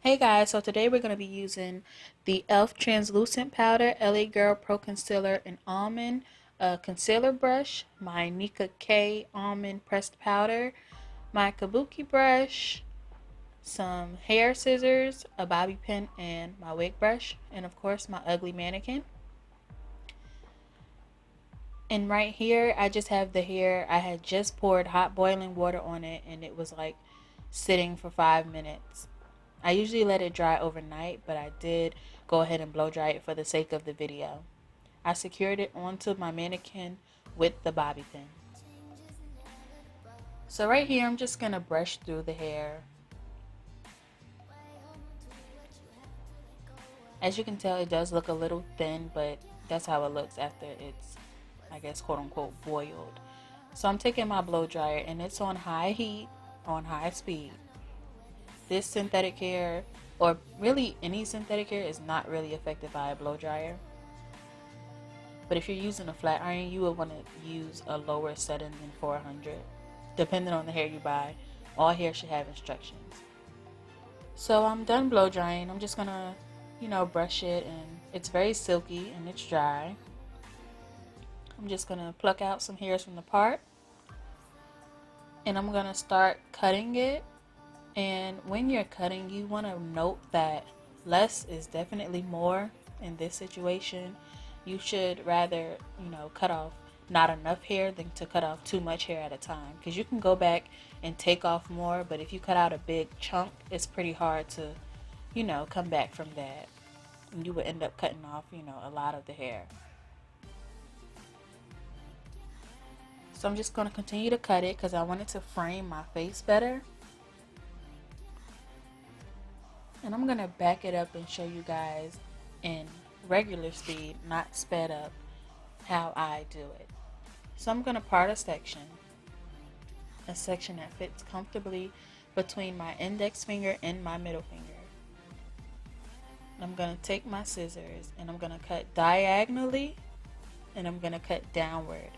Hey guys, so today we're going to be using the e.l.f. Translucent Powder, LA Girl Pro Concealer in Almond, a concealer brush, my Nika K Almond Pressed Powder, my Kabuki brush, some hair scissors, a bobby pin, and my wig brush, and of course my ugly mannequin. And right here, I just have the hair. I had just poured hot boiling water on it and it was like sitting for 5 minutes. I usually let it dry overnight, but I did go ahead and blow dry it for the sake of the video. I secured it onto my mannequin with the bobby pin. So right here, I'm just going to brush through the hair. As you can tell, it does look a little thin, but that's how it looks after it's, I guess, quote unquote, boiled. So I'm taking my blow dryer and it's on high heat, on high speed. This synthetic hair, or really any synthetic hair, is not really affected by a blow dryer. But if you're using a flat iron, you would want to use a lower setting than 400. Depending on the hair you buy, all hair should have instructions. So I'm done blow drying. I'm just gonna, brush it, and it's very silky and it's dry. I'm just gonna pluck out some hairs from the part, and I'm gonna start cutting it. And when you're cutting, you want to note that less is definitely more in this situation. You should rather, cut off not enough hair than to cut off too much hair at a time. Because you can go back and take off more, but if you cut out a big chunk, it's pretty hard to, come back from that. And you would end up cutting off, a lot of the hair. So I'm just going to continue to cut it because I want it to frame my face better. And I'm going to back it up and show you guys in regular speed, not sped up, how I do it. So I'm going to part a section that fits comfortably between my index finger and my middle finger. I'm going to take my scissors and I'm going to cut diagonally and I'm going to cut downward.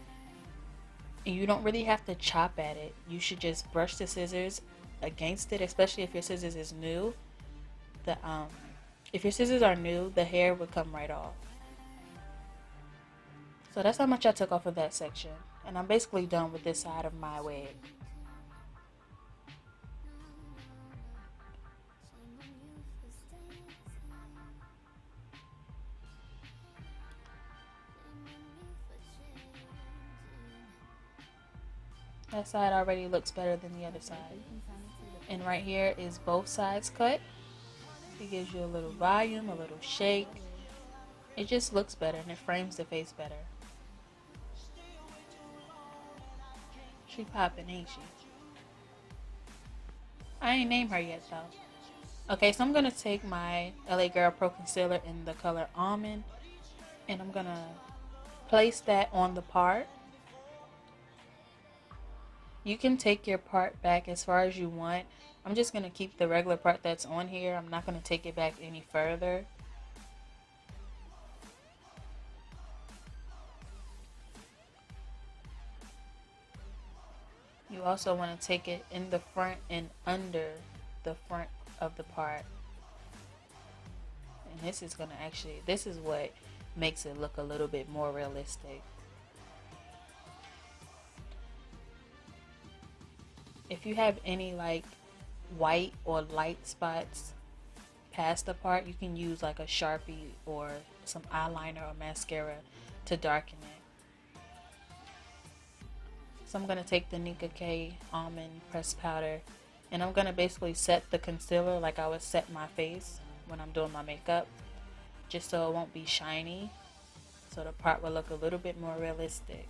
And you don't really have to chop at it. You should just brush the scissors against it, especially if your scissors is new. The If your scissors are new, the hair would come right off. So that's how much I took off of that section. And I'm basically done with this side of my wig. That side already looks better than the other side. And right here is both sides cut. It gives you a little volume, a little shake. It just looks better and it frames the face better. She poppin', ain't she? I ain't named her yet though. Okay, so I'm gonna take my LA Girl Pro Concealer in the color Almond and I'm gonna place that on the part. You can take your part back as far as you want. I'm just gonna keep the regular part that's on here. I'm not gonna take it back any further. You also want to take it in the front and under the front of the part. And this is what makes it look a little bit more realistic. If you have any like white or light spots past the part, you can use like a Sharpie or some eyeliner or mascara to darken it. So I'm going to take the Nika K Almond Pressed Powder and I'm going to basically set the concealer like I would set my face when I'm doing my makeup, just so it won't be shiny, so the part will look a little bit more realistic.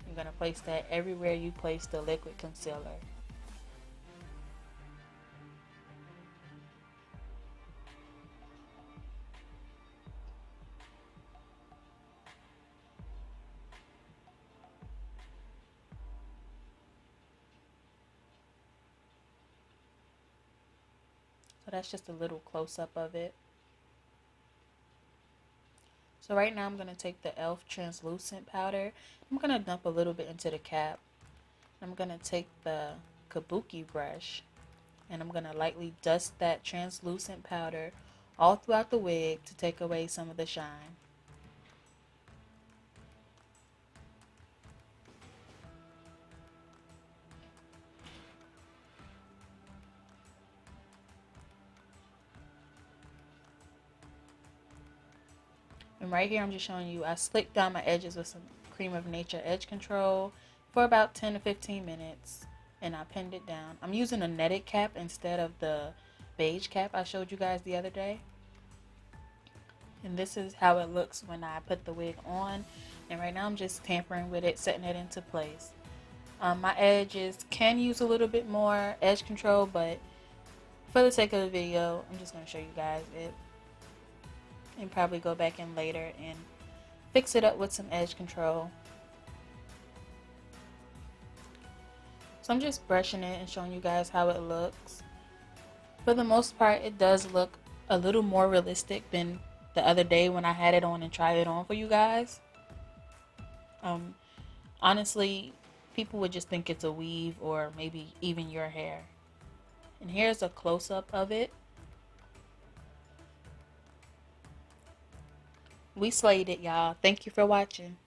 I'm going to place that everywhere you place the liquid concealer. So that's just a little close-up of it. So right now I'm going to take the e.l.f. Translucent Powder. I'm going to dump a little bit into the cap. I'm going to take the Kabuki brush And I'm going to lightly dust that translucent powder all throughout the wig to take away some of the shine. And right here, I'm just showing you, I slicked down my edges with some Cream of Nature Edge Control for about 10 to 15 minutes. And I pinned it down. I'm using a netted cap instead of the beige cap I showed you guys the other day. And this is how it looks when I put the wig on. And right now I'm just tampering with it, setting it into place. My edges can use a little bit more edge control, but for the sake of the video, I'm just going to show you guys it. And probably go back in later and fix it up with some edge control. So I'm just brushing it and showing you guys how it looks. For the most part, it does look a little more realistic than the other day when I had it on and tried it on for you guys. Honestly, people would just think it's a weave or maybe even your hair. And here's a close-up of it. We slayed it, y'all. Thank you for watching.